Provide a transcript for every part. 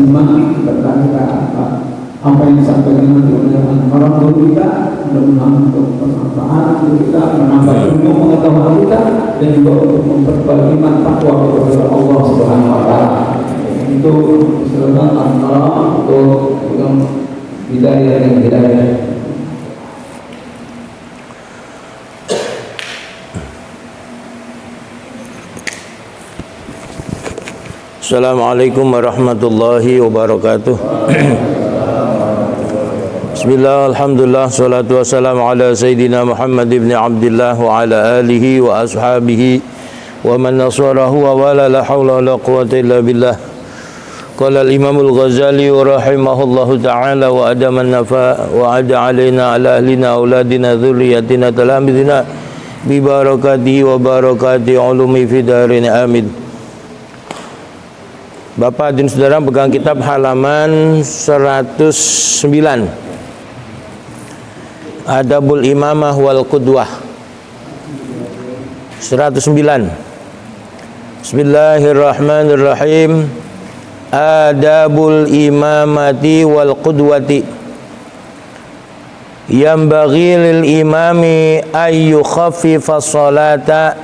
semakin berkah apa yang disampaikan nanti oleh orang guru kita, mudah-mudahan untuk bermanfaat untuk kita, menambah ilmu pengetahuan kita, dan juga untuk memperbaiki takwa kepada Allah Subhanahu Wa Taala. Itu silakan antara untuk yang hidayah dan hidayah. Assalamualaikum warahmatullahi wabarakatuh. Bismillah, alhamdulillah, salatu wassalamu ala Sayyidina Muhammad ibn Abdullah wa ala alihi wa ashabihi wa man nasarahu wa wala la hawla wa la quwata illa billah. Qala al-Imam al-Ghazali rahimahullahu ta'ala wa adaman nafa wa ada alaina ala ahlina auladina dhurriyatina talamidina bi barakatihi wa barakati ulumi fi darin amin. Bapak dan saudara, pegang kitab halaman 109, Adabul Imamah wal Qudwah. 109. Bismillahirrahmanirrahim. Adabul imamati wal qudwati. Yanbaghi lil imami ay yukhaffifa salata.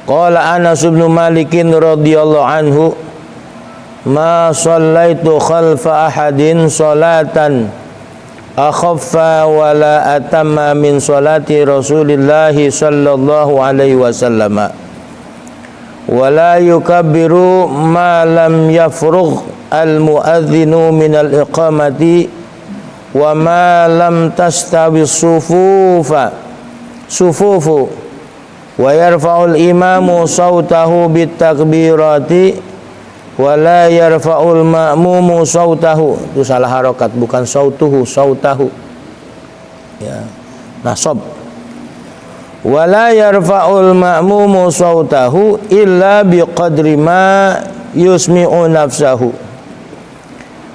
Qala Anas bin Malik radhiyallahu anhu, ma shallaitu khalfa ahadin salatan akhaffa wa la atamma min salati Rasulillah sallallahu alaihi wasallam wa la yukabbiru ma lam yafrugh al muadzinu min al iqamati wa ma lam tastawi sufufu wa yarfa'ul imamu sautahu bitakbirati wa la yarfa'ul ma'mumu sautahu. Itu salah harokat, bukan sautuhu, sautahu ya, nasab. Wa la yarfa'ul ma'mumu sautahu illa biqadri ma yusmi'u nafsahu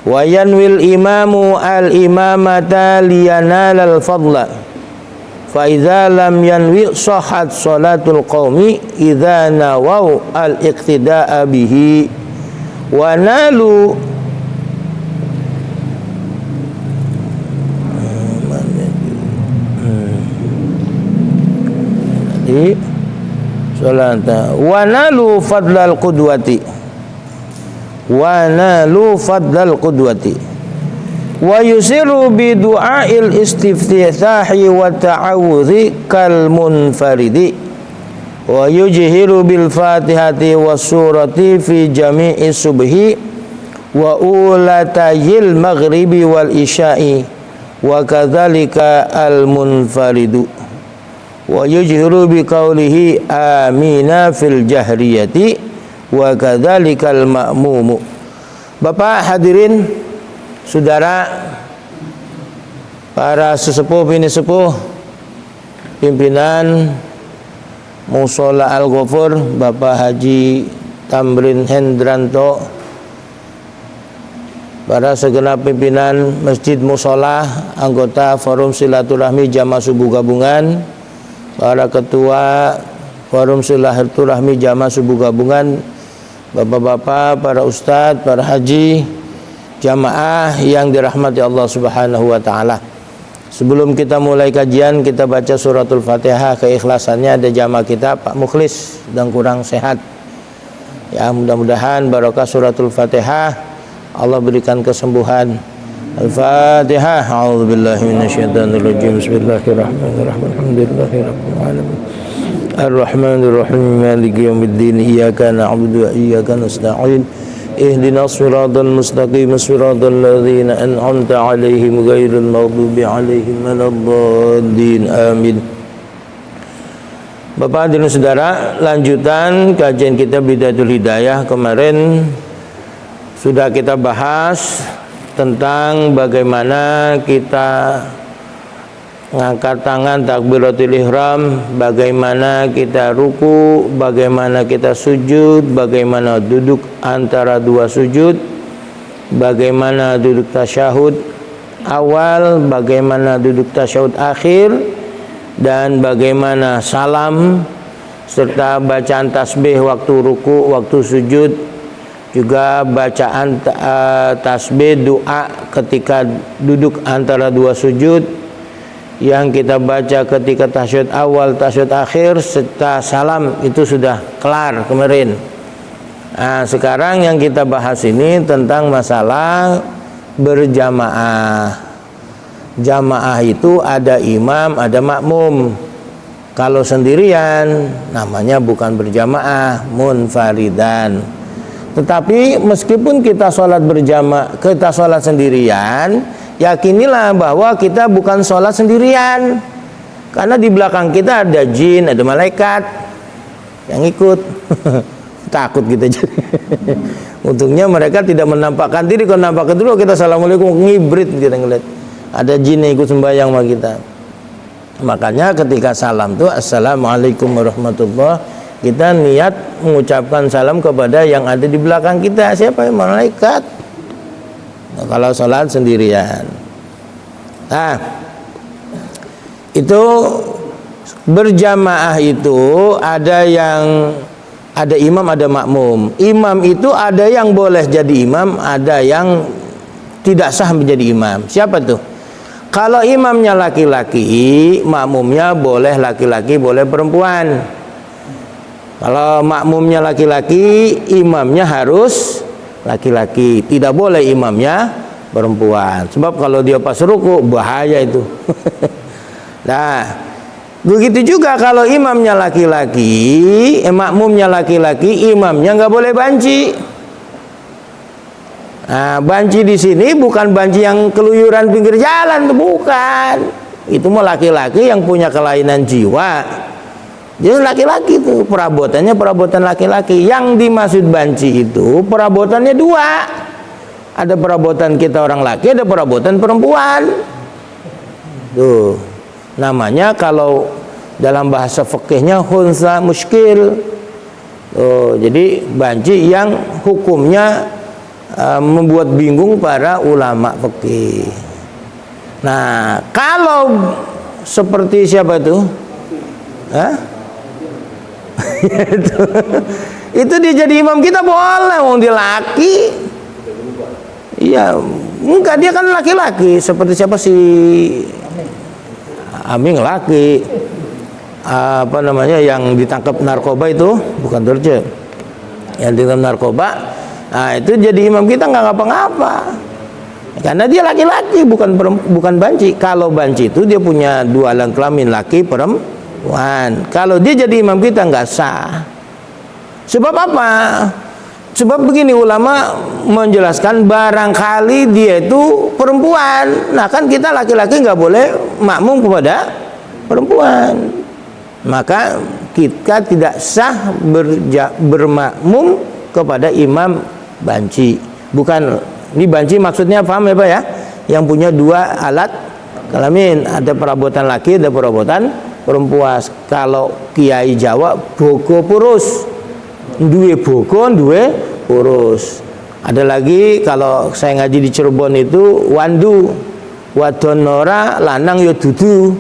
wa yanwil imamu al-imamata liyanal al-fadla fa idza lam yanwi sahhat salatul qaumi idza nawau al-iqtida'a bihi wa nalu salata wa nalu fadlal qudwati wa yusiru bi du'ail istiftahi wa ta'awudhi kal munfaridi wa yujhiru bil fatihati was surati fi jami'i subhi wa ulatayil maghribi wal isya'i wa kadzalika al munfaridu wa yujhiru bi qawlihi amina fil jahriyati wa kadzalika al ma'mumu. Bapak hadirin, saudara, para sesepuh bini sepuh, pimpinan Mushola Al-Ghafur, Bapak Haji Tamrin Hendranto, para segenap pimpinan Masjid Mushola, anggota Forum Silaturahmi Jamaah Subuh Gabungan, para ketua Forum Silaturahmi Jamaah Subuh Gabungan, bapak-bapak, para ustadz, para haji, jamaah yang dirahmati Allah Subhanahu wa taala. Sebelum kita mulai kajian, kita baca suratul Fatihah. Keikhlasannya ada jamaah kita Pak Mukhlis sedang kurang sehat. Ya, mudah-mudahan barokah suratul Fatihah Allah berikan kesembuhan. Al-Fatihah. A'udzubillahi minasyaitonirrajim. Bismillahirrahmanirrahim. Alhamdulillahirabbil alamin. Ar-Rahmanir-Rahim. Maliki yaumiddin. Iyyaka na'budu wa iyyaka nasta'in. Ihdinas siratal mustaqim siratal ladzina an'amta 'alaihim ghairil maghdubi 'alaihim waladdallin. Amin. Bapak dan saudara, lanjutan kajian kita Bidayatul Hidayah. Kemarin sudah kita bahas tentang bagaimana kita ngangkat tangan takbiratul ihram, bagaimana kita ruku, bagaimana kita sujud, bagaimana duduk antara dua sujud, bagaimana duduk tasyahud awal, bagaimana duduk tasyahud akhir, dan bagaimana salam serta bacaan tasbih waktu ruku, waktu sujud, juga bacaan tasbih doa ketika duduk antara dua sujud yang kita baca ketika tasyahud awal, tasyahud akhir, serta salam itu sudah kelar kemarin. Nah, sekarang yang kita bahas ini tentang masalah berjamaah. Jamaah itu ada imam, ada makmum. Kalau sendirian namanya bukan berjamaah, munfaridan. Tetapi meskipun kita sholat berjamaah, kita sholat sendirian, yakinilah bahwa kita bukan sholat sendirian, karena di belakang kita ada jin, ada malaikat yang ikut. Takut kita jadi. Untungnya mereka tidak menampakkan diri. Kalau nampakkan dulu kita assalamualaikum, ngibrit kita ngeliat ada jin yang ikut sembahyang sama kita. Makanya ketika salam tuh assalamualaikum warahmatullah, kita niat mengucapkan salam kepada yang ada di belakang kita. Siapa? Yang malaikat. Nah, kalau sholat sendirian. Nah, itu berjamaah itu ada yang ada imam, ada makmum. Imam itu ada yang boleh jadi imam, ada yang tidak sah menjadi imam. Siapa tuh? Kalau imamnya laki-laki, makmumnya boleh laki-laki, boleh perempuan. Kalau makmumnya laki-laki, imamnya harus laki-laki. Tidak boleh imamnya perempuan. Sebab kalau dia pas ruku, bahaya itu. Nah, begitu juga kalau imamnya laki-laki, makmumnya laki-laki, imamnya nggak boleh banci. Nah, banci di sini bukan banci yang keluyuran pinggir jalan, bukan. Itu mau laki-laki yang punya kelainan jiwa. Jadi laki-laki itu perabotannya perabotan laki-laki. Yang dimaksud banci itu perabotannya dua. Ada perabotan kita orang laki, ada perabotan perempuan. Tuh. Namanya kalau dalam bahasa fikihnya khunsa muskil. Jadi banci yang hukumnya membuat bingung para ulama fikih. Nah, kalau seperti siapa itu? Hah? Itu dia jadi imam kita boleh, wong dia laki. Iya, enggak, dia kan laki-laki. Seperti siapa sih? Aming laki. Apa namanya yang ditangkap narkoba itu? Bukan Dorce. Yang ditangkap narkoba. Nah, itu jadi imam kita nggak ngapa-ngapa. Karena dia laki-laki, bukan banci. Kalau banci itu dia punya dua alat kelamin, laki perempuan. Kalau dia jadi imam kita nggak sah. Sebab apa? Sebab begini, ulama menjelaskan barangkali dia itu perempuan. Nah, kan kita laki-laki nggak boleh makmum kepada perempuan. Maka kita tidak sah bermakmum kepada imam banci. Bukan, ini banci maksudnya paham ya Pak ya? Yang punya dua alat kelamin, ada perabotan laki, ada perabotan perempuan. Kalau kiai Jawa boko purus, duwe boko, duwe purus. Ada lagi kalau saya ngaji di Cirebon itu wandu, wadon ora, lanang yo dudu.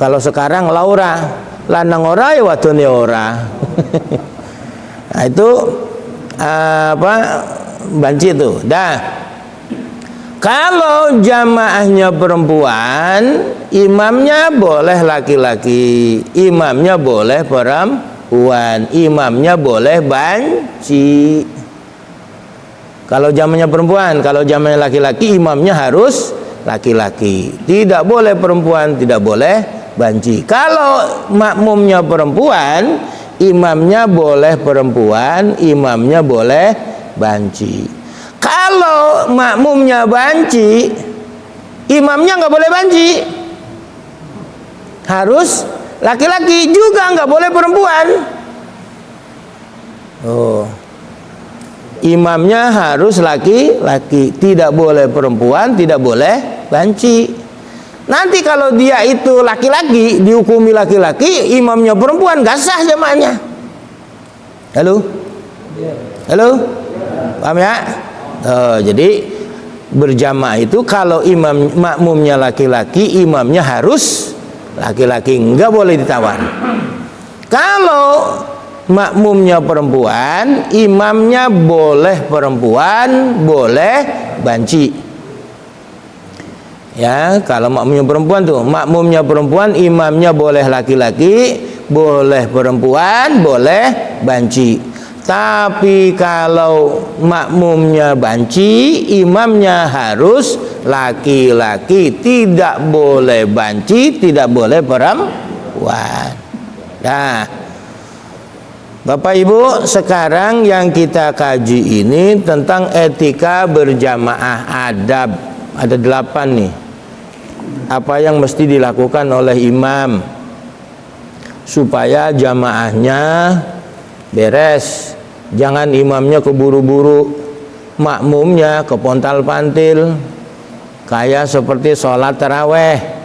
Kalau sekarang laura, lanang ora ya wadon ya ora. Nah, itu apa banci itu. Dah. Kalau jamaahnya perempuan, imamnya boleh laki-laki, imamnya boleh perempuan, imamnya boleh banci. Kalau jamaahnya perempuan, kalau jamaahnya laki-laki, imamnya harus laki-laki. Tidak boleh perempuan, tidak boleh banci. Kalau makmumnya perempuan, imamnya boleh perempuan, imamnya boleh banci. Kalau makmumnya banci, imamnya nggak boleh banci. Harus laki-laki, juga nggak boleh perempuan. Imamnya harus laki-laki, tidak boleh perempuan, tidak boleh banci. Nanti kalau dia itu laki-laki, dihukumi laki-laki, imamnya perempuan, gak sah jamaahnya. Halo? Halo? Paham ya? Jadi berjamaah itu kalau imam makmumnya laki-laki, imamnya harus laki-laki, nggak boleh ditawar. Kalau makmumnya perempuan, imamnya boleh perempuan, boleh banci. Ya, kalau makmumnya perempuan, imamnya boleh laki-laki, boleh perempuan, boleh banci. Tapi kalau makmumnya banci, imamnya harus laki-laki, tidak boleh banci, tidak boleh perempuan. Nah, Bapak Ibu, sekarang yang kita kaji ini tentang etika berjamaah, adab. Ada 8 nih. Apa yang mesti dilakukan oleh imam supaya jamaahnya beres. Jangan imamnya keburu-buru, makmumnya kepontal-pantil, kayak seperti sholat taraweh.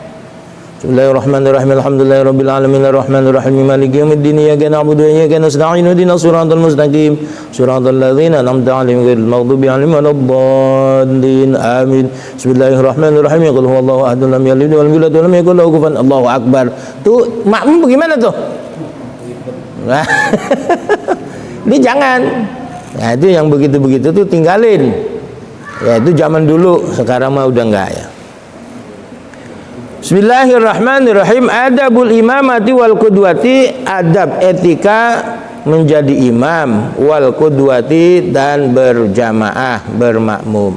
Bismillahirrahmanirrahim. Alhamdulillahirabbil alamin arrahmanirrahim maliki yaumiddin iyyaka na'budu wa iyyaka nasta'in ihdinas siratal mustaqim siratal ladzina an'amta 'alaihim ghairil maghdubi 'alaihim waladdallin amin. Bismillahirrahmanirrahim. Qul huwallahu ahad lam yalid walam yulad walam yakul lahu kufuwan ahad. Allahu akbar. Tuh makmum bagaimana tuh? Nah, ini jangan. Nah, itu yang begitu-begitu tuh tinggalin. Ya, itu zaman dulu, sekarang mah udah enggak ya. Bismillahirrahmanirrahim. Adabul imamati wal qudwati, adab etika menjadi imam, wal qudwati dan berjamaah, bermakmum.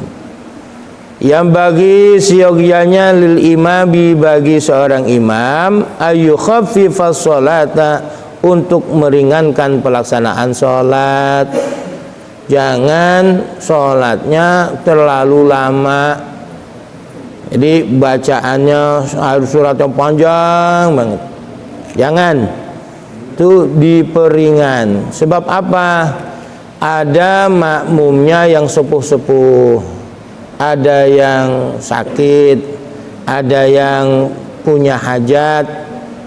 Yang bagi siogianya lil imami, bagi seorang imam, ayu khaffifas sholata, untuk meringankan pelaksanaan sholat. Jangan sholatnya terlalu lama. Jadi bacaannya harus surat yang panjang banget. Jangan. Itu diperingan. Sebab apa? Ada makmumnya yang sepuh-sepuh, ada yang sakit, ada yang punya hajat,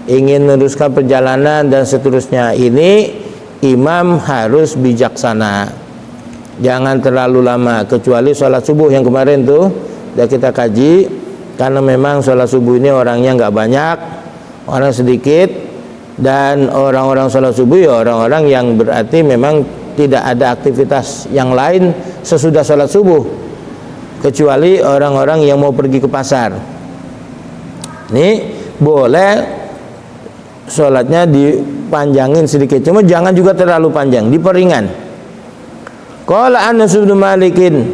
ingin meneruskan perjalanan dan seterusnya. Ini imam harus bijaksana. Jangan terlalu lama, kecuali sholat subuh yang kemarin tuh sudah kita kaji, karena memang sholat subuh ini orangnya nggak banyak, orang sedikit, dan orang-orang sholat subuh ya orang-orang yang berarti memang tidak ada aktivitas yang lain sesudah sholat subuh, kecuali orang-orang yang mau pergi ke pasar. Ini boleh sholatnya dipanjangin sedikit, cuma jangan juga terlalu panjang, diperingan. Qala Anas bin Malikin,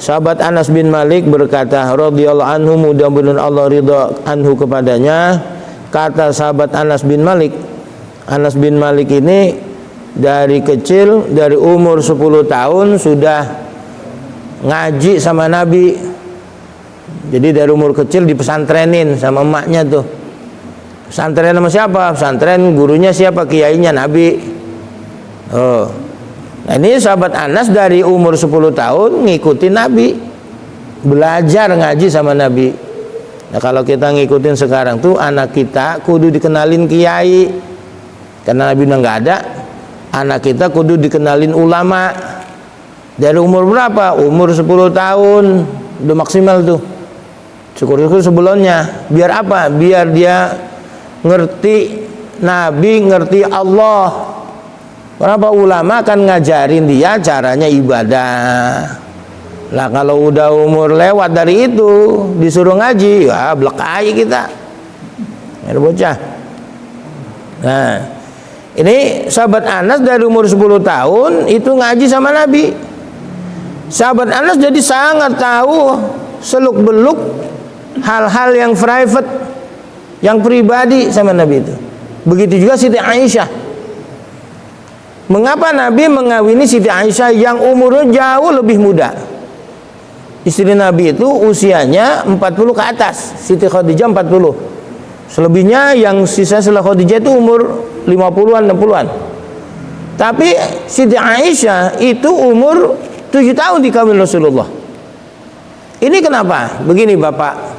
sahabat Anas bin Malik berkata, radhiyallahu anhu, mudah-mudahan Allah ridha anhu kepadanya. Kata sahabat Anas bin Malik ini dari kecil, dari umur 10 tahun sudah ngaji sama Nabi. Jadi dari umur kecil dipesantrenin sama emaknya tuh. Pesantren sama siapa? Pesantren gurunya siapa? Kiainya Nabi. Oh. Nah, ini sahabat Anas dari umur 10 tahun ngikutin Nabi, belajar ngaji sama Nabi. Nah, kalau kita ngikutin sekarang tuh, anak kita kudu dikenalin kiai, karena Nabi udah nggak ada. Anak kita kudu dikenalin ulama. Dari umur berapa? Umur 10 tahun udah maksimal tuh. Syukur-syukur sebelumnya. Biar apa? Biar dia ngerti Nabi, ngerti Allah. Kenapa? Ulama kan ngajarin dia caranya ibadah. Lah kalau udah umur lewat dari itu disuruh ngaji, ya blekai kita. Ya bocah. Nah, ini sahabat Anas dari umur 10 tahun itu ngaji sama Nabi. Sahabat Anas jadi sangat tahu seluk-beluk hal-hal yang private, yang pribadi sama Nabi itu. Begitu juga Siti Aisyah. Mengapa Nabi mengawini Siti Aisyah yang umurnya jauh lebih muda? Istri Nabi itu usianya 40 ke atas, Siti Khadijah 40. Selebihnya yang sisa setelah Khadijah itu umur 50-an, 60-an. Tapi Siti Aisyah itu umur 7 tahun dikawin Rasulullah. Ini kenapa? Begini Bapak.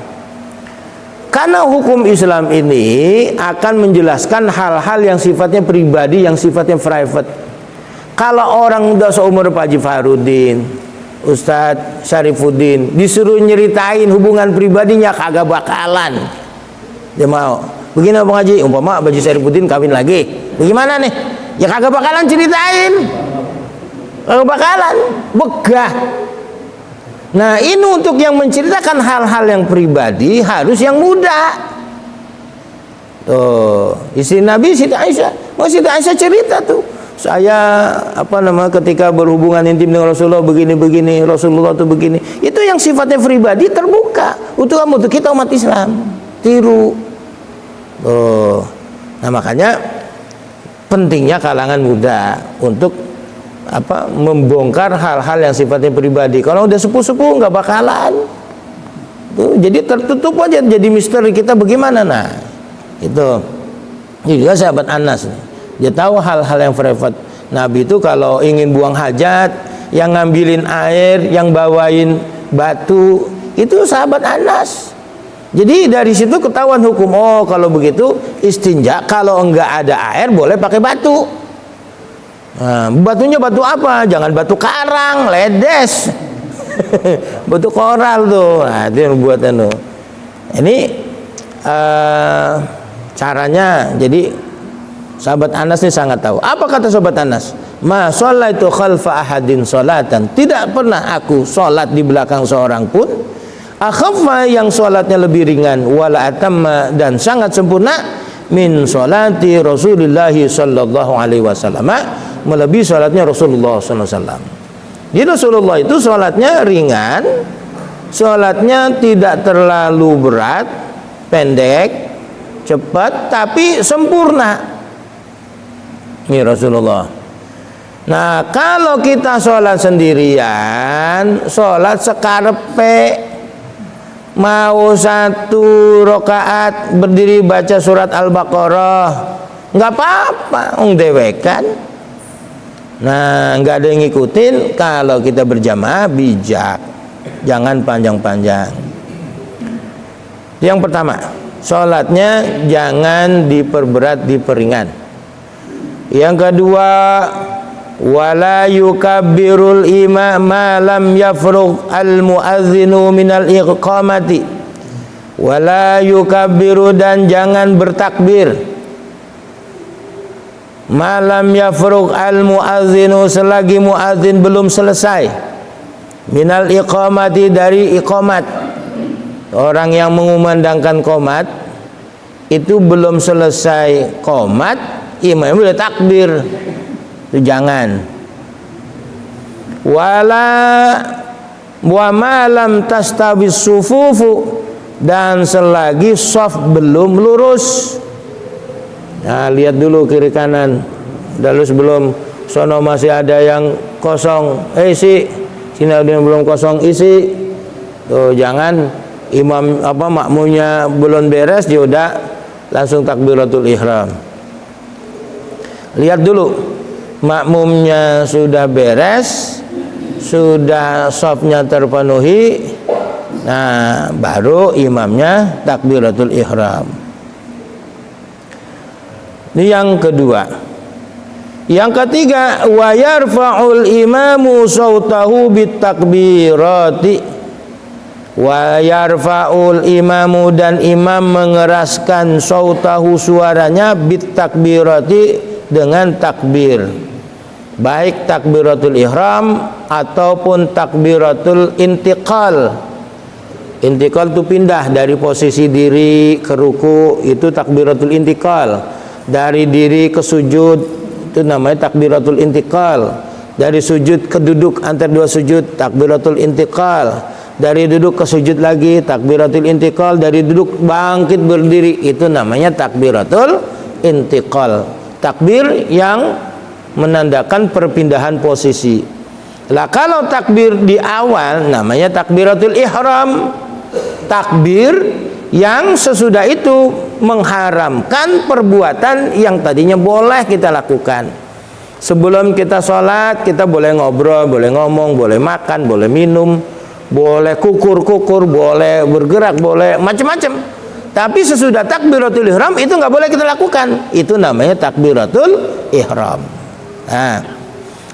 Karena hukum Islam ini akan menjelaskan hal-hal yang sifatnya pribadi, yang sifatnya private. Kalau orang udah seumur Pak Haji Farudin, Ustadz Syarifuddin, disuruh nyeritain hubungan pribadinya kagak bakalan dia mau. Begini Bang Haji, umpama Baju Syarifuddin kawin lagi, bagaimana nih? Ya kagak bakalan ceritain, kagak bakalan, begah. Nah ini untuk yang menceritakan hal-hal yang pribadi harus yang muda. Tuh, istri Nabi Siti Aisyah, Siti Aisyah cerita tuh, saya ketika berhubungan intim dengan Rasulullah begini-begini, Rasulullah tuh begini. Itu yang sifatnya pribadi terbuka untuk kamu, untuk kita umat Islam tiru. Nah makanya pentingnya kalangan muda untuk membongkar hal-hal yang sifatnya pribadi. Kalau udah sepuh-sepuh nggak bakalan. Tuh, jadi tertutup aja, jadi misteri kita bagaimana. Nah itu juga sahabat Anas nih. Dia tahu hal-hal yang privat. Nabi itu kalau ingin buang hajat, yang ngambilin air, yang bawain batu, itu sahabat Anas. Jadi dari situ ketahuan hukum. Oh kalau begitu istinja kalau enggak ada air boleh pakai batu. Nah, batunya batu apa? Jangan batu karang, ledes. Batu koral tuh. Nah, itu yang buat Ini caranya. Jadi sahabat Anas ini sangat tahu. Apa kata sahabat Anas? Ma shallaitu khalfa ahadin sholatan. Tidak pernah aku sholat di belakang seorang pun akhaffa yang sholatnya lebih ringan wala atamma dan sangat sempurna min sholati Rasulullah sallallahu alaihi wasallam, melebihi sholatnya Rasulullah sallallahu alaihi wasallam. Jadi Rasulullah itu sholatnya ringan, sholatnya tidak terlalu berat, pendek, cepat, tapi sempurna. Ini Rasulullah. Nah kalau kita sholat sendirian, sholat sekarepe, mau 1 rakaat berdiri baca surat Al-Baqarah nggak apa-apa, dewekan. Nah nggak ada yang ngikutin. Kalau kita berjamaah bijak, jangan panjang-panjang. Yang pertama, sholatnya jangan diperberat, diperingan. Yang kedua, wala yukabbirul imam ma lam yafrugh al muadzinu minal iqamati. Wala yukabbiru dan jangan bertakbir ma lam yafrugh al muadzinu selagi muadzin belum selesai minal iqamati dari iqamat. Orang yang mengumandangkan qomat itu belum selesai qomat, imam udah takbir. Itu jangan. Wala wa malam tastabis sufufu dan selagi shaf belum lurus. Nah, lihat dulu kiri kanan. Dalus belum, sono masih ada yang kosong, isi. Sini ada yang belum kosong, isi. Tuh, jangan imam makmumnya belum beres dia udah langsung takbiratul ihram. Lihat dulu, makmumnya sudah beres, sudah shafnya terpenuhi, nah baru imamnya takbiratul ihram. Ini yang kedua. Yang ketiga, wa yarfa'ul imamu sautahu bitakbirati. Wa yarfa'ul imamu dan imam mengeraskan sautahu suaranya bitakbirati dengan takbir, baik takbiratul ihram ataupun takbiratul intiqal. Intiqal itu pindah dari posisi diri ke ruku, itu takbiratul intiqal. Dari diri ke sujud itu namanya takbiratul intiqal. Dari sujud ke duduk antar dua sujud takbiratul intiqal. Dari duduk ke sujud lagi takbiratul intiqal. Dari duduk bangkit berdiri itu namanya takbiratul intiqal. Takbir yang menandakan perpindahan posisi. Lah kalau takbir di awal namanya takbiratul ihram. Takbir yang sesudah itu mengharamkan perbuatan yang tadinya boleh kita lakukan. Sebelum kita sholat kita boleh ngobrol, boleh ngomong, boleh makan, boleh minum, boleh kukur-kukur, boleh bergerak, boleh macam-macam. Tapi sesudah takbiratul ihram itu nggak boleh kita lakukan. Itu namanya takbiratul ihram.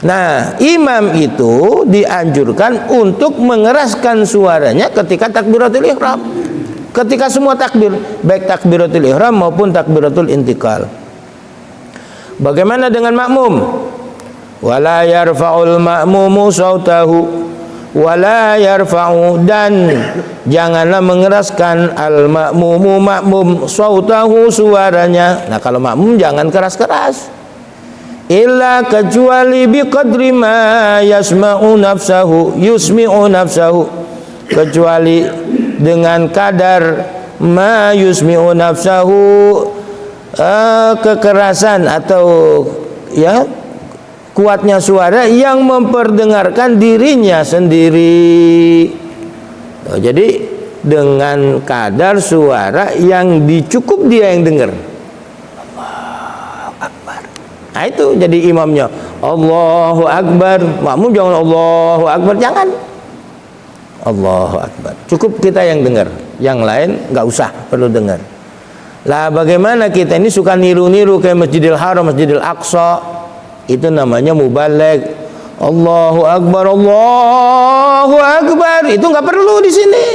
Nah, imam itu dianjurkan untuk mengeraskan suaranya ketika takbiratul ihram. ketika semua takbir, baik takbiratul ihram maupun takbiratul intikal. Bagaimana dengan makmum? Wala yarfa'ul ma'mumu sautahu wala yarfa'u, dan janganlah mengeraskan al ma'mumu makmum sautahu suaranya. Nah, kalau makmum jangan keras-keras. Illa kecuali biqadri ma yasma'u nafsahu yusmi'u nafsahu, kecuali dengan kadar ma yusmi'u nafsahu, kekerasan atau ya kuatnya suara yang memperdengarkan dirinya sendiri. Jadi dengan kadar suara yang dicukup dia yang dengar. Allahu Akbar. Nah itu jadi imamnya Allahu Akbar, makmum jangan Allahu Akbar, jangan. Allahu Akbar. Cukup kita yang dengar, yang lain nggak usah perlu dengar. Lah bagaimana kita ini suka niru-niru kayak Masjidil Haram, Masjidil Aqsa? Itu namanya mubaligh. Allahu Akbar, Allahu Akbar. Itu nggak perlu di sini.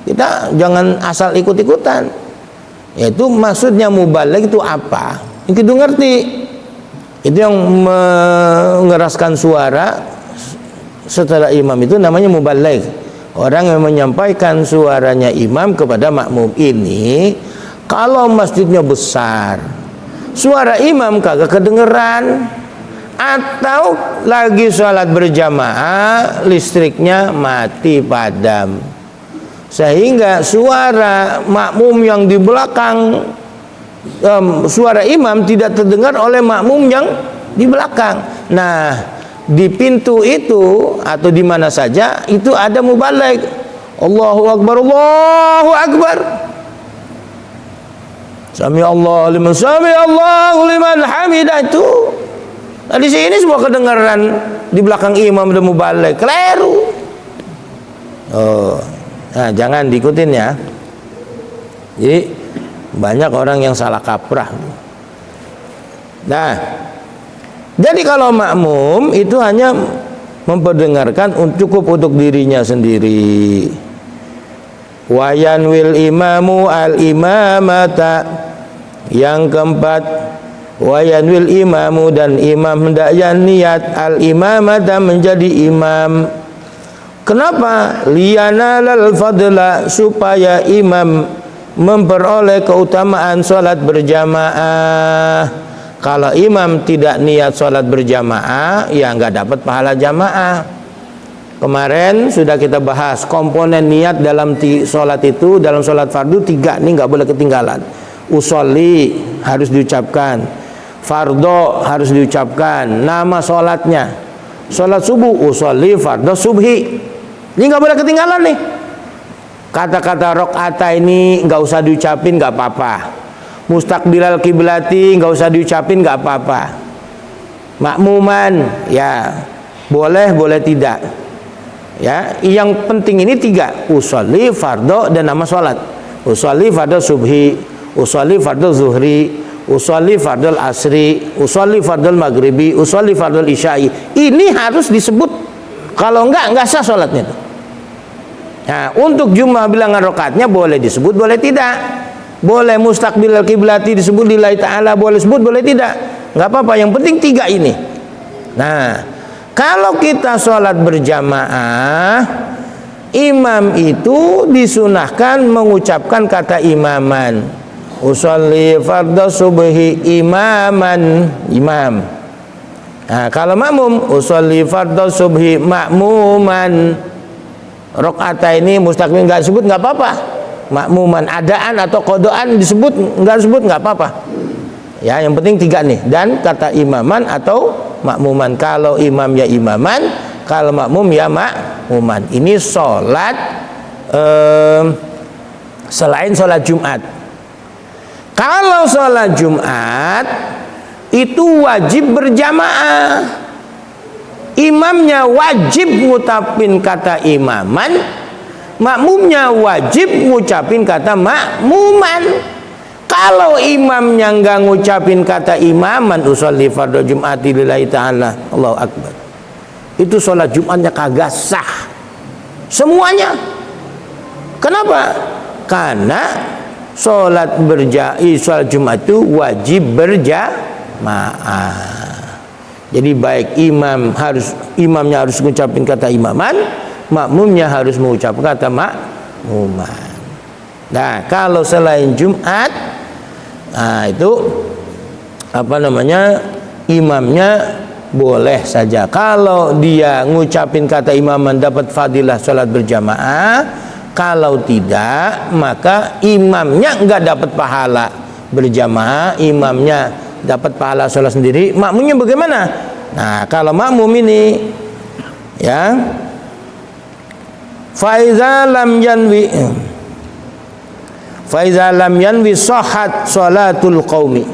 Kita jangan asal ikut-ikutan. Itu maksudnya mubaligh itu apa? Itu ngerti. Itu yang mengeraskan suara setelah imam itu namanya mubaligh. Orang yang menyampaikan suaranya imam kepada makmum. Ini kalau masjidnya besar, suara imam kagak kedengeran, atau lagi sholat berjamaah listriknya mati padam, sehingga suara makmum yang di belakang suara imam tidak terdengar oleh makmum yang di belakang. Nah, di pintu itu atau di mana saja itu ada mubaligh. Allahu Akbar, Allahu Akbar. Sami Allahu liman hamidah itu. Nah, di sini semua kedengaran, di belakang imam udah mubaligh, keliru. Oh, nah jangan diikutin ya. Jadi banyak orang yang salah kaprah. Nah, jadi kalau makmum itu hanya memperdengarkan cukup untuk dirinya sendiri. Wayan wil imamu al imamata. Yang keempat, wayan wil imamu, dan imam hendaknya niat al imamata menjadi imam. Kenapa? Liyanalal fadla, supaya imam memperoleh keutamaan sholat berjamaah. Kalau imam tidak niat sholat berjamaah, ya nggak dapat pahala jamaah. Kemarin sudah kita bahas komponen niat dalam sholat itu, dalam sholat fardu 3 nih nggak boleh ketinggalan. Usolli harus diucapkan, fardo harus diucapkan, nama sholatnya. Sholat subuh usolli fardo subhi, ini nggak boleh ketinggalan nih. Kata-kata rokata ini nggak usah diucapin nggak apa-apa. Mustaqbilal kiblati nggak usah diucapin nggak apa-apa. Makmuman ya boleh tidak. Ya, yang penting ini 3, usolli, fardo, dan nama sholat. Usolli fardo subhi, usolli fardo zuhri, usolli fardo asri, usolli fardo maghribi, usolli fardo isya'i. Ini harus disebut. Kalau enggak sah sholatnya itu. Nah, untuk jumlah bilangan rakaatnya boleh disebut, boleh tidak. Boleh mustaqbilal kiblati disebut lillahi ta'ala, boleh sebut, boleh tidak. Enggak apa-apa, yang penting 3 ini. Nah, kalau kita sholat berjamaah, imam itu disunahkan mengucapkan kata imaman. Usolli fardhu subhi imaman, imam. Nah, kalau makmum, usolli fardhu subhi makmuman. Rakaat ini mustaqbil nggak disebut nggak apa-apa. Makmuman, adaan atau kodoan disebut nggak apa-apa. Ya, yang penting 3 nih, dan kata imaman atau makmuman. Kalau imam ya imaman, kalau makmum ya makmuman. Ini sholat selain sholat Jumat. Kalau sholat Jumat itu wajib berjamaah. Imamnya wajib ngucapin kata imaman, makmumnya wajib ngucapin kata makmuman. Kalau imamnya nggak ngucapin kata imaman, usolli fardhu jum'ati lillahi ta'ala, Allahu Akbar, itu sholat Jumatnya kagak sah semuanya. Kenapa? Karena sholat sholat Jumat itu wajib berjamaah. Jadi baik imamnya harus mengucapkan kata imaman, makmumnya harus mengucapkan kata makmuman. Nah, kalau selain Jumat, nah itu imamnya boleh saja. Kalau dia ngucapin kata imaman dapat fadilah sholat berjamaah. Kalau tidak, maka imamnya enggak dapat pahala berjamaah, imamnya dapat pahala sholat sendiri. Makmumnya bagaimana? Nah, kalau makmum ini ya, faiza lam yanwi sahhat sholatul qaumi.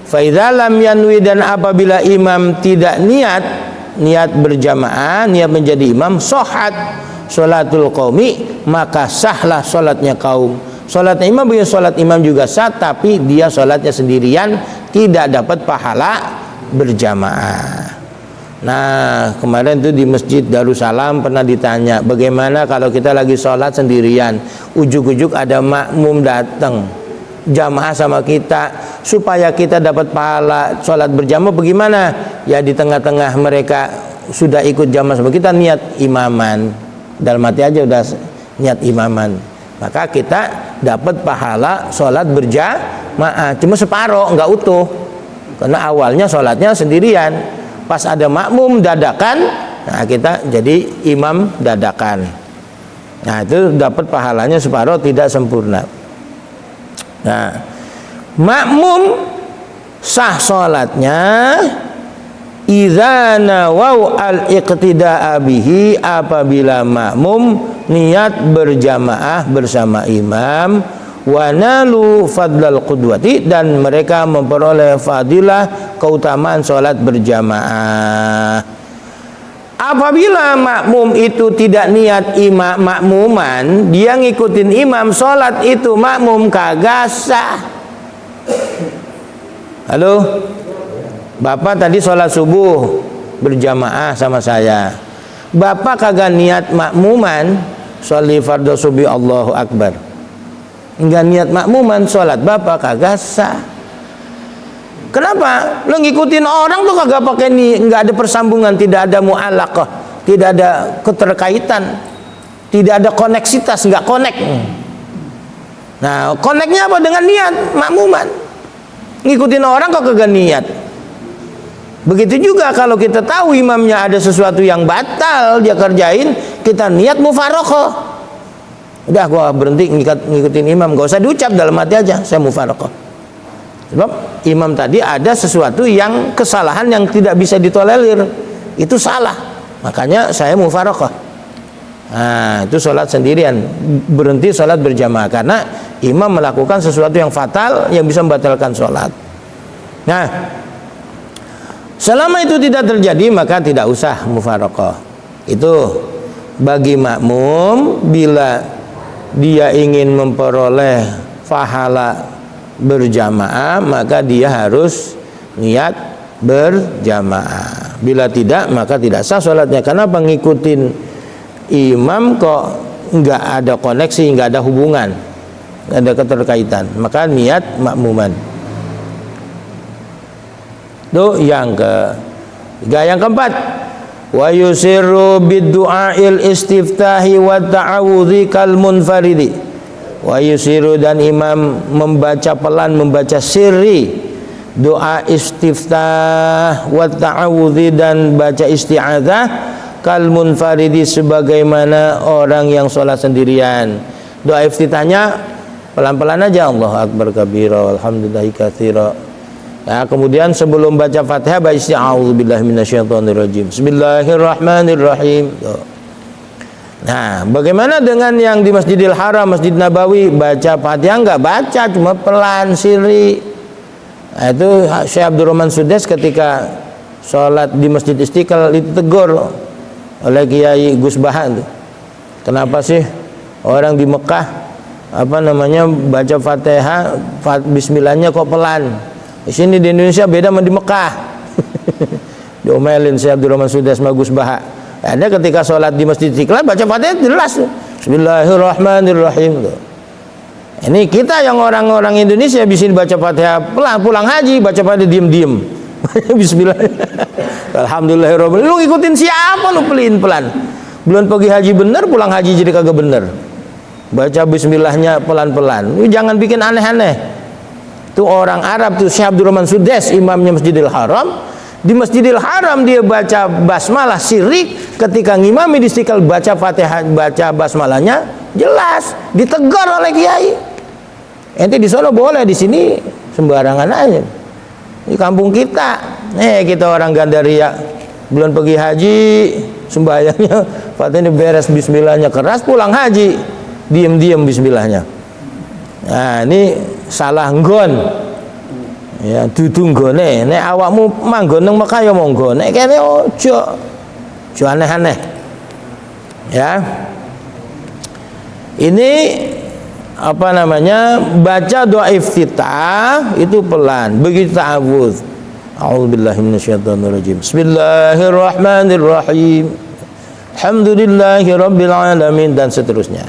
Faiza lam yanwi, dan apabila imam tidak niat berjamaah, niat menjadi imam, sahhat sholatul qaumi, maka sahlah sholatnya kaum. Sholatnya imam bukan sholat imam juga sah, tapi dia sholatnya sendirian, tidak dapat pahala berjamaah. Nah, kemarin itu di Masjid Darussalam pernah ditanya, bagaimana kalau kita lagi sholat sendirian, ujuk-ujuk ada makmum datang jamaah sama kita, supaya kita dapat pahala sholat berjamaah, bagaimana? Ya di tengah-tengah mereka sudah ikut jamaah sama kita, niat imaman, dalam hati aja udah niat imaman, maka kita dapat pahala sholat berjamaah, cuma separuh, nggak utuh, karena awalnya sholatnya sendirian, pas ada makmum dadakan, nah kita jadi imam dadakan, nah itu dapat pahalanya separuh, tidak sempurna. Nah, makmum sah sholatnya idza nawau al-iqtida'a bihi, apabila makmum niat berjamaah bersama imam, wa nalu fadlal qudwati, dan mereka memperoleh fadilah keutamaan sholat berjamaah. Apabila makmum itu tidak niat makmuman, dia ngikutin imam, sholat itu makmum kagak sah. Halo, Bapak tadi sholat subuh berjamaah sama saya, Bapak kagak niat makmuman, sholli fardhu subuh Allahu Akbar, enggak niat makmuman, sholat Bapak kagak sah. Kenapa? Lo ngikutin orang tuh kagak pakai nggak ada persambungan, tidak ada mu'alaqah, tidak ada keterkaitan, tidak ada koneksitas, nggak connect. Nah, connectnya apa? Dengan niat makmuman. Ngikutin orang kok kagak niat. Begitu juga kalau kita tahu imamnya ada sesuatu yang batal dia kerjain, kita niat mufaraqah. Udah, gua berhenti ngikutin imam, gak usah diucap, dalam hati aja saya mufaraqah. Sebab imam tadi ada sesuatu yang kesalahan yang tidak bisa ditolerir, itu salah, makanya saya mufaraqah. Nah, itu sholat sendirian, berhenti sholat berjamaah karena imam melakukan sesuatu yang fatal yang bisa membatalkan sholat. Nah, selama itu tidak terjadi maka tidak usah mufaraqah. Itu bagi makmum bila dia ingin memperoleh pahala berjamaah, maka dia harus niat berjamaah. Bila tidak, maka tidak sah sholatnya. Karena ngikutin imam kok nggak ada koneksi, nggak ada hubungan, nggak ada keterkaitan, maka niat makmuman. Itu yang ketiga. Yang keempat, wa yusirru bid-du'ail istiftahi wa ta'awudhi kal munfaridi. Wa yusiru, dan imam membaca pelan, membaca sirri doa istiftah, wa ta'awudhi, dan baca isti'adzah, kal munfaridi, sebagaimana orang yang sholat sendirian. Doa iftitahnya pelan-pelan aja, Allahu akbar kabira walhamdulillahi katsira. Nah, kemudian sebelum baca Fatihah baca a'udzu billahi minasyaitonir rajim, bismillahirrahmanirrahim. Nah, bagaimana dengan yang di Masjidil Haram, Masjid Nabawi, baca Fatihah enggak baca, cuma pelan sirri. Nah, itu Syekh Abdurrahman Sudes ketika sholat di Masjid Istiqlal ditegur oleh Kiai Gus Bahan. Kenapa sih orang di Mekah baca Fatihah bismillahnya kok pelan? Di sini di Indonesia beda sama di Mekah. Diomelin Syekh Abdurrahman Sudes sama Gus Baha. Ada ketika sholat di Masjid Istiqlal baca Fatihah jelas, bismillahirrahmanirrahim. Ini kita yang orang-orang Indonesia bisa baca Fatihah pelan, pulang haji baca Fatihah diem-diem. Bismillah. Alhamdulillahirobbilalamin. Lu ikutin siapa lu pelin-pelan? Belum pergi haji bener, pulang haji jadi kagak bener. Baca bismillahnya pelan-pelan. Lu jangan bikin aneh-aneh. Tuh orang Arab tuh Syekh Abdurrahman Sudes, imamnya Masjidil Haram. Di Masjidil Haram dia baca basmalah syirik, ketika ngimami di Istiqlal baca Fatihah, baca basmalahnya jelas, ditegur oleh kiai. Ente di sana boleh, di sini sembarangan aja. Di kampung kita, kita orang Gandaria, bulan pergi haji, sembahyangnya Fatihah beres, bismillahnya keras, pulang haji diem-diem bismillahnya. Nah ini salah nggon. Ya dudu nggone, nek awakmu manggon nang Mekah ya monggo, nek kene ojo aneh-aneh. Ya. Ini apa namanya? Baca doa iftitah itu pelan, begitu ta'awudz. A'udzubillahi minasyaitonirrajim. Bismillahirrahmanirrahim. Alhamdulillahirabbil alamin dan seterusnya.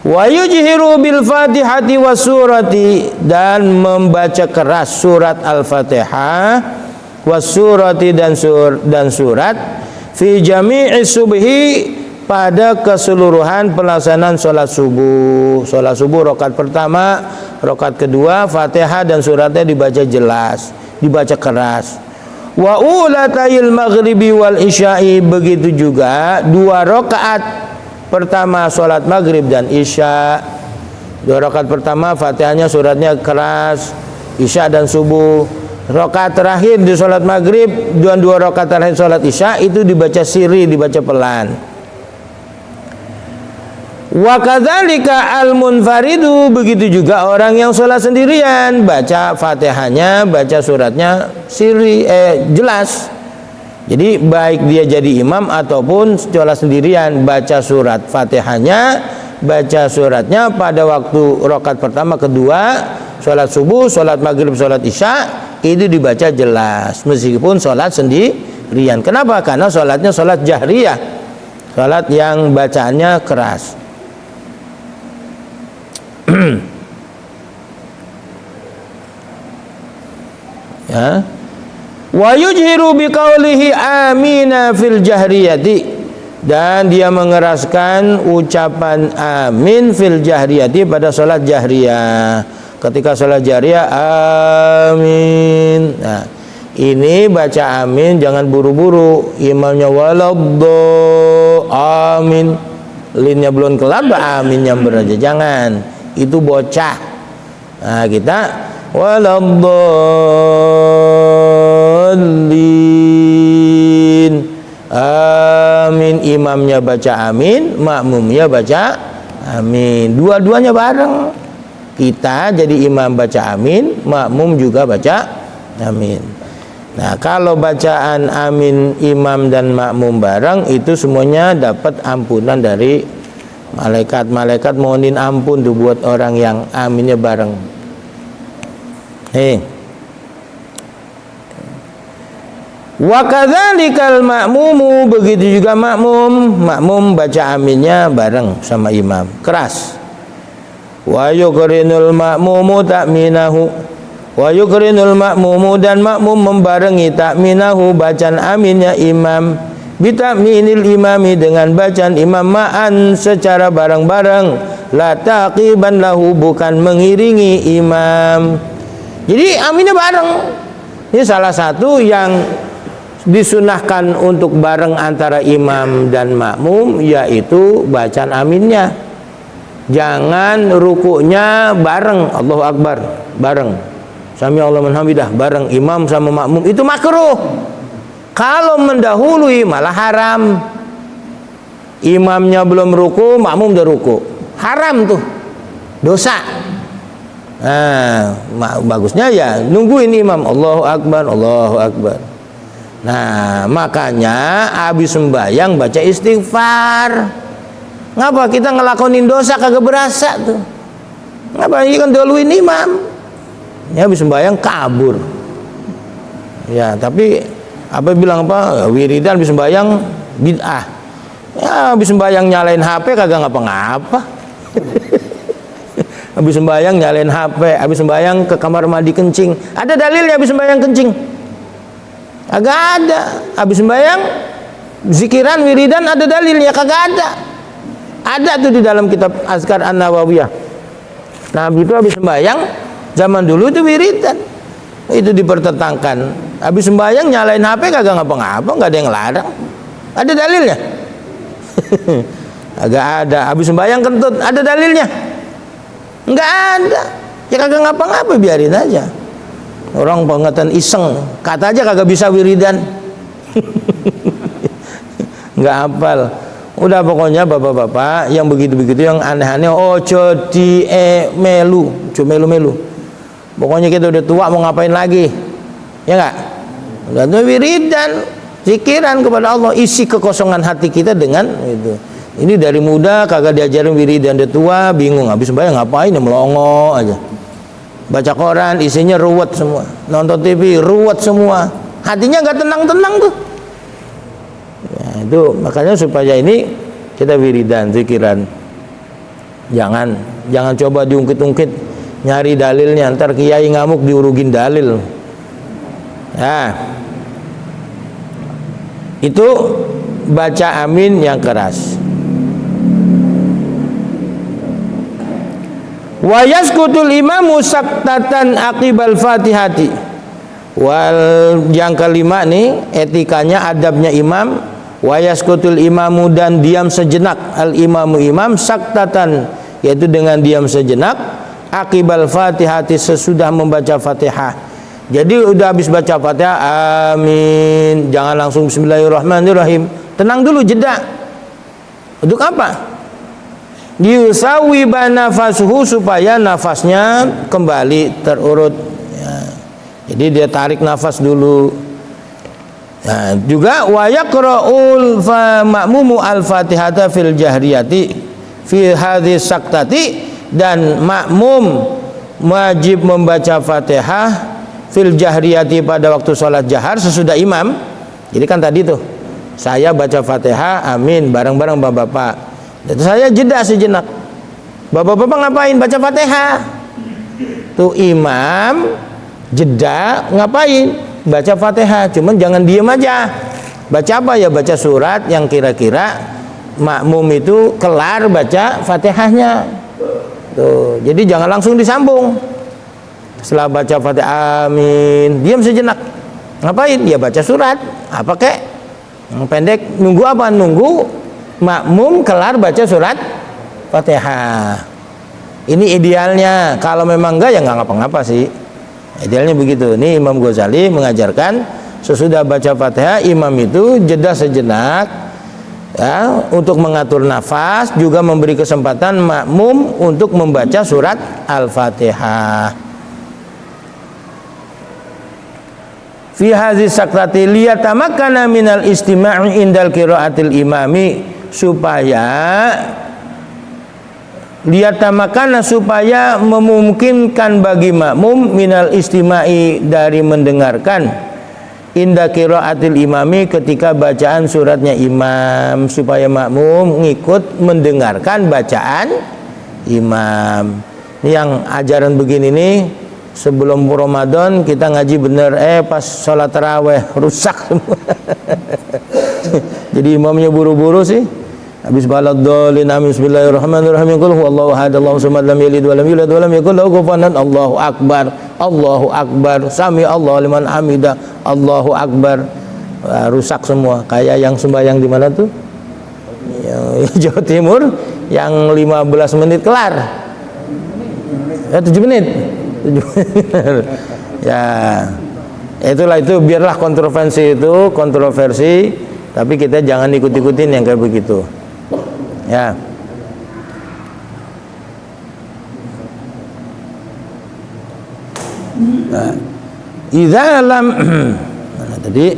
Wa yujhiru bil Fatihati was surati, dan membaca keras surat Al-Fatihah was surati dan surat fi jami'i subhi, pada keseluruhan pelaksanaan sholat subuh. Sholat subuh rakaat pertama, rakaat kedua, Fatihah dan suratnya dibaca jelas, dibaca keras. Wa ulatayil maghribi wal isya'i, begitu juga 2 rakaat pertama sholat maghrib dan isya. 2 rakaat pertama Fatihahnya suratnya keras, isya dan subuh. Rakaat terakhir di sholat maghrib dan 2 rakaat terakhir sholat isya itu dibaca sirri, dibaca pelan. Wa kadzalika al-munfaridu, begitu juga orang yang sholat sendirian, baca Fatihahnya, baca suratnya sirri, jelas. Jadi baik dia jadi imam ataupun sholat sendirian, baca surat Fatihahnya, baca suratnya pada waktu rakaat pertama, kedua, sholat subuh, sholat maghrib, sholat isya, itu dibaca jelas meskipun sholat sendirian. Kenapa? Karena sholatnya sholat jahriyah, sholat yang bacaannya keras. Ya. Wa yujhiru biqaulihi amina fil jahriyati, dan dia mengeraskan ucapan amin fil jahriyati pada salat jahriyah. Ketika salat jahriyah amin. Nah, ini baca amin jangan buru-buru. Imamnya waladdo amin, linnya belum kelar, aminnya beraja, jangan. Itu bocah. Nah, kita waladdallin amin, imamnya baca amin, makmumnya baca amin, dua-duanya bareng. Kita jadi imam baca amin, makmum juga baca amin. Nah, kalau bacaan amin imam dan makmum bareng, itu semuanya dapat ampunan dari malaikat. Malaikat mohonin ampun tuh buat orang yang aminnya bareng. Wa kadzalikal ma'mumu, begitu juga makmum baca aminnya bareng sama imam, keras. Wa yuqrinul ma'mumu ta'minahu, wa yuqrinul ma'mumu, dan makmum membarengi ta'minahu, bacaan aminnya imam, bita'minil imami, dengan bacaan imam, ma'an, secara bareng-bareng, la taqiban lahu, bukan mengiringi imam. Jadi aminnya bareng. Ini salah satu yang disunahkan untuk bareng antara imam dan makmum, yaitu bacaan aminnya. Jangan rukuknya bareng, Allahu Akbar bareng, Sami Allahu liman hamidah bareng imam sama makmum, itu makruh. Kalau mendahului malah haram. Imamnya belum ruku, makmum udah ruku, haram tuh, dosa. Nah, bagusnya ya nungguin imam, Allahu Akbar, Allahu Akbar. Nah, makanya habis sembahyang baca istighfar. Ngapa kita ngelakonin dosa kagak berasa tuh? Ngapa? Ini kan dahuluin imam. Ya habis sembahyang kabur. Ya, tapi apa bilang apa? Wiridan habis sembahyang bid'ah. Ya habis sembahyang nyalain HP kagak ngapa-ngapa. Habis sembahyang nyalain HP, habis sembahyang ke kamar mandi kencing. Ada dalilnya habis sembahyang kencing? Agak ada. Habis sembahyang zikiran wiridan ada dalilnya? Kagak ada. Ada tuh di dalam kitab Azkar An-Nawawiyah. Nah, begitu habis sembahyang zaman dulu itu wiridan. Itu dipertentangkan. Habis sembahyang nyalain HP kagak ngapa-ngapa, enggak ada yang larang. Ada dalilnya? Agak ada. Habis sembahyang kentut, ada dalilnya? Enggak ada. Ya kagak ngapa-ngapa, biarin aja. Orang pengertian iseng, kata aja kagak bisa wiridan. Enggak hafal. Udah pokoknya bapak-bapak yang begitu-begitu, yang aneh-aneh, ojo melu, ojo melu-melu. Pokoknya kita udah tua mau ngapain lagi? Ya enggak? Udah tuh wiridan, zikiran kepada Allah, isi kekosongan hati kita dengan itu. Ini dari muda kagak diajarin wiridan, dia tua bingung habis sembahyang ngapain, ya melongo aja. Baca koran isinya ruwet semua, nonton TV ruwet semua, hatinya nggak tenang-tenang tuh. Ya, itu makanya supaya ini kita wiridan, zikiran. Jangan coba diungkit-ungkit, nyari dalilnya, ntar kiai ngamuk diurugin dalil. Nah, itu baca amin yang keras. Wa yaskutul imamu saktatan aqibal fatihati. Yang kelima nih etikanya, adabnya imam. Wa yaskutul imamu, dan diam sejenak, al imamu imam, saktatan yaitu dengan diam sejenak, aqibal fatihati sesudah membaca Fatihah. Jadi udah habis baca Fatihah amin, jangan langsung bismillahirrahmanirrahim. Tenang dulu, jeda. Untuk apa? Yusawiba nafasuhu, supaya nafasnya kembali terurut ya. Jadi dia tarik nafas dulu. Nah, juga wa yaqra'ul ma'mumu al-fatihata fil jahriyati fi hadhis saktati, dan makmum wajib membaca Fatihah fil jahriyati pada waktu sholat jahar sesudah imam. Jadi kan tadi tuh saya baca Fatihah amin bareng-bareng bapak-bapak. Dan saya jeda sejenak. Bapak-bapak ngapain? Baca Fatihah. Tuh imam jeda ngapain? Baca Fatihah. Cuman jangan diem aja. Baca apa ya? Baca surat yang kira-kira makmum itu kelar baca Fatihahnya. Tuh, jadi jangan langsung disambung. Setelah baca Fatihah amin, diam sejenak. Ngapain? Ya baca surat. Apa kek? Yang pendek. Nunggu apa? Nunggu makmum kelar baca surat Fatihah. Ini idealnya. Kalau memang enggak ya enggak ngapa-ngapa sih. Idealnya begitu. Ini Imam Ghazali mengajarkan sesudah baca Fatihah imam itu jeda sejenak ya, untuk mengatur nafas, juga memberi kesempatan makmum untuk membaca surat Al-Fatihah. Fi hadhihi sakrati liyatamakkana minal istima'i indal qiraatil imami, supaya liyatamakana, supaya memungkinkan bagi makmum minal istima'i, dari mendengarkan, inda qiraatil imami, ketika bacaan suratnya imam, supaya makmum ngikut mendengarkan bacaan imam. Yang ajaran begini nih sebelum Ramadan kita ngaji bener, pas sholat taraweh rusak semua. Jadi imamnya buru-buru sih. Habis baladhdallin amin bismillahirrahmanirrahim qul huwallahu ahad Allahu samad lam yalid wa lam yulad wa lam yakul lahu kufuwan ahad. Allahu akbar sami Allahu liman hamida, Allahu akbar. Rusak semua. Kayak yang sembahyang di mana tuh? Yang Jawa Timur yang 15 menit kelar. 7 menit. Ya, itulah itu, biarlah kontroversi itu kontroversi, tapi kita jangan ikut-ikutin yang kayak begitu. Ya. Nah, idza lam mana tadi?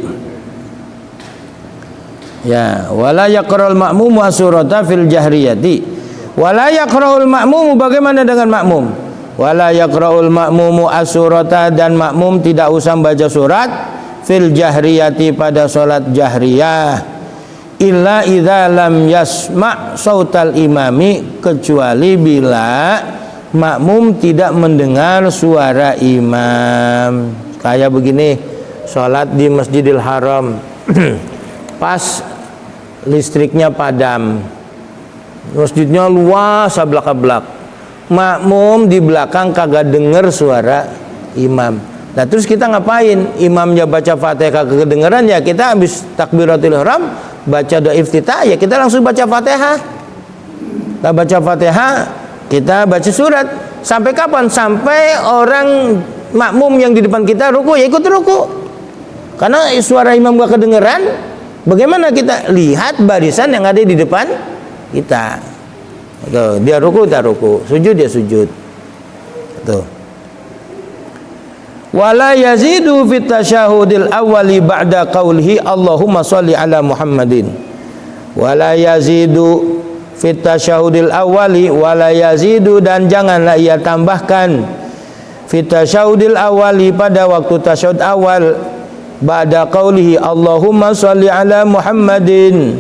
Ya, wala yaqra'ul ma'mumu as-surata fil jahriyati. Wala yaqra'ul ma'mumu, bagaimana dengan makmum? Wala yaqra'ul ma'mumu as-surata, dan makmum tidak usah baca surat fil jahriyati, pada salat jahriyah, illa idza lam yasma' sautal imami, kecuali bila makmum tidak mendengar suara imam. Kayak begini, sholat di Masjidil Haram pas listriknya padam, masjidnya luas sablak-ablak, makmum di belakang kagak denger suara imam. Nah terus kita ngapain? Imamnya baca Fatihah kedengeran, ya kita habis takbiratul ihram baca doa iftitah, ya kita langsung baca Fatihah. Kita baca Fatihah, kita baca surat. Sampai kapan? Sampai orang makmum yang di depan kita ruku, ya ikut ruku. Karena suara imam gak kedengeran, bagaimana kita lihat barisan yang ada di depan kita? Tuh, dia ruku, kita ruku, sujud, dia sujud. Tuh. Wala yazidu fit tasyahudil awwali ba'da qaulihi Allahumma shalli ala Muhammadin. Wala yazidu fit tasyahudil awwali, wala yazidu, dan janganlah ia tambahkan fit tasyahudil awwali pada waktu tasyahud awal ba'da qaulihi Allahumma shalli ala Muhammadin.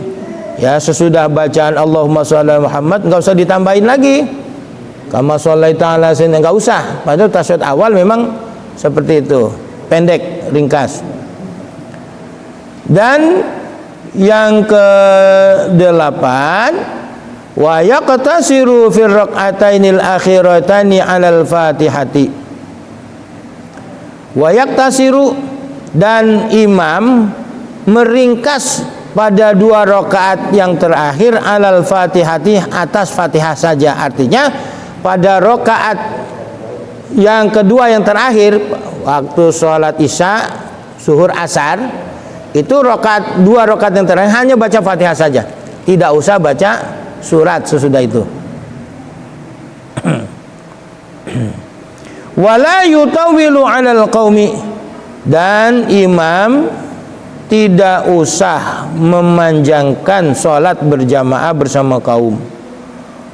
Ya, sesudah bacaan Allahumma shalli ala Muhammad enggak usah ditambahin lagi. Kama shallaita ala sayyidina, enggak usah. Padahal tasyahud awal memang seperti itu, pendek, ringkas. Dan yang ke-8, wa yaqtasiru fir rak'atainil akhiratani 'alal Fatihati. Wa yaqtasiru, dan imam meringkas pada 2 rakaat yang terakhir 'alal Fatihati, atas Fatihah saja. Artinya pada rakaat yang kedua yang terakhir waktu sholat isya, zuhur, asar, itu 2 rakaat yang terakhir hanya baca Fatihah saja, tidak usah baca surat sesudah itu. Wala yutawwilu 'alal qaumi, dan imam tidak usah memanjangkan sholat berjamaah bersama kaum.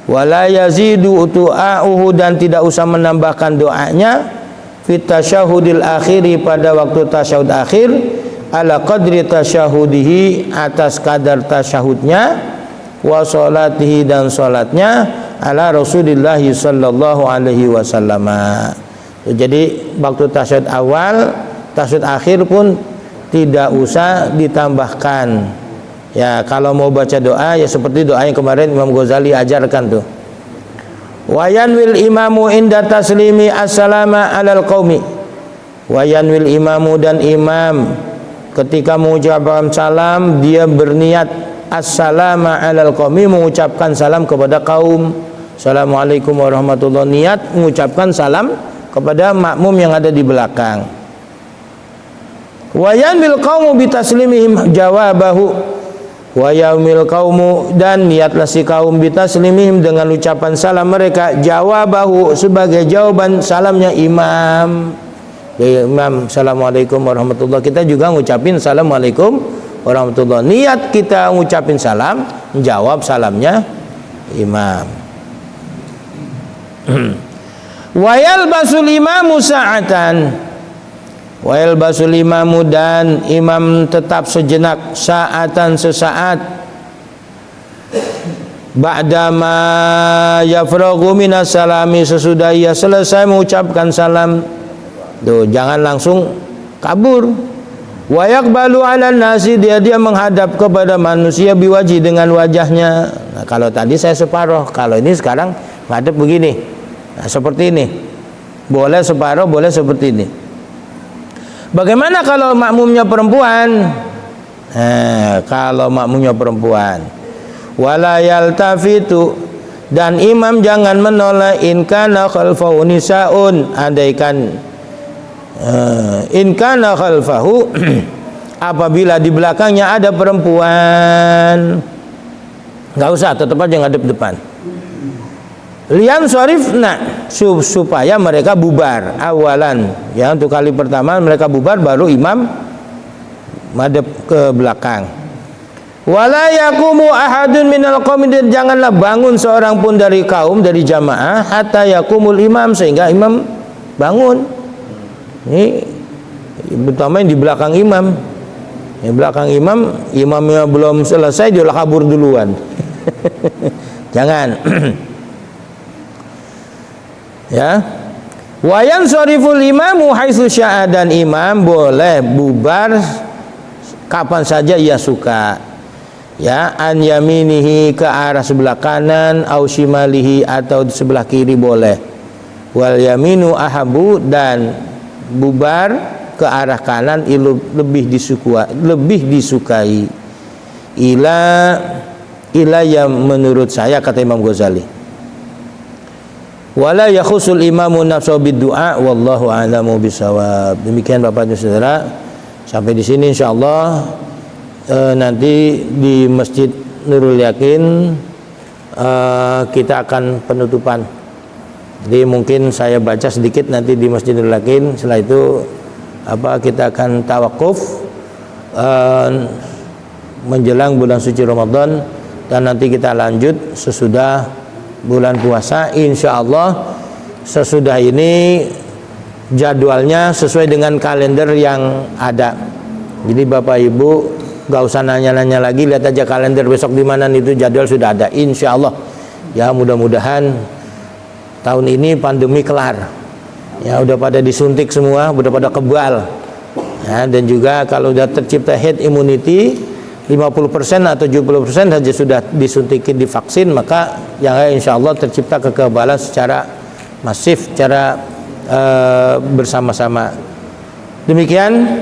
Wala yazidu du'a'uhu, dan tidak usah menambahkan doanya fit tasyahudil akhiri, pada waktu tasyahud akhir, ala qadri tasyahudihi, atas kadar tasyahudnya, wa sholatihi, dan sholatnya, ala Rasulillah sallallahu alaihi wasallam. Jadi waktu tasyahud awal, tasyahud akhir pun tidak usah ditambahkan. Ya, kalau mau baca doa ya seperti doa yang kemarin Imam Ghazali ajarkan tuh. Wa yanwil imamu inda taslimi assalama alal qaumi. Wa yanwil imamu, dan imam ketika mengucapkan salam dia berniat assalama alal qaumi, mengucapkan salam kepada kaum. Assalamualaikum warahmatullahi, niat mengucapkan salam kepada makmum yang ada di belakang. Wa yanwil qaumu bitaslimihim jawabahu. Wa yaumil qaumu, dan niatlah si kaum bitaslimihim, dengan ucapan salam mereka, jawabahu, sebagai jawaban salamnya imam. Ya, imam assalamualaikum warahmatullahi, kita juga ngucapin assalamualaikum warahmatullahi. Niat kita ngucapin salam, menjawab salamnya imam. Wa yalbasul imamu sa'atan, wa yalbasul imamu, dan imam tetap sejenak, sa'atan, sesaat, ba'dama yafraghu minas salami, sesudah ia selesai mengucapkan salam. Tuh, jangan langsung kabur. Wa yaqbalu 'alan nasi, dia menghadap kepada manusia biwaji, dengan wajahnya. Nah, kalau tadi saya separuh, kalau ini sekarang ngadep begini. Nah, seperti ini. Boleh separuh, boleh seperti ini. Bagaimana kalau makmumnya perempuan? Kalau makmumnya perempuan, wala yaltafitu, dan imam jangan menoleh, in kana khalfahu nisaun, andaikan in kana khalfahu, apabila di belakangnya ada perempuan, nggak usah, tetap aja ngadep depan. Lian syarifna, supaya mereka bubar awalan, ya, untuk kali pertama mereka bubar, baru imam madep ke belakang. Wala yakumu ahadun minal qaum, janganlah bangun seorang pun dari kaum, dari jamaah, hatta yakumul imam, sehingga imam bangun. Ini terutama yang di belakang imam. Di belakang imam, imamnya belum selesai dia kabur duluan. Jangan. Ya. Wayan soriful imamu haitsu syaa, dan imam boleh bubar kapan saja ia suka. Ya, an yaminihi, ke arah sebelah kanan, au shimalihi, atau di sebelah kiri boleh. Wal yaminu ahabu, dan bubar ke arah kanan lebih disukai. Ila yang menurut saya, kata Imam Ghazali. Wala yakhusul imamu nafsahu bid-du'a wallahu a'lamu bisawab. Demikian Bapak dan Saudara, sampai di sini insyaallah nanti di Masjid Nurul Yakin kita akan penutupan. Jadi mungkin saya baca sedikit nanti di Masjid Nurul Yakin, setelah itu kita akan tawakuf menjelang bulan suci Ramadan, dan nanti kita lanjut sesudah bulan puasa insyaallah. Sesudah ini jadwalnya sesuai dengan kalender yang ada. Jadi Bapak Ibu gak usah nanya-nanya lagi, lihat aja kalender besok di mana, itu jadwal sudah ada insyaallah. Ya, mudah-mudahan tahun ini pandemi kelar. Ya, udah pada disuntik semua, udah pada kebal. Ya, dan juga kalau udah tercipta herd immunity 50% atau 70% saja sudah disuntikin, divaksin, maka yang insya Allah tercipta kekebalan secara masif, secara bersama-sama. Demikian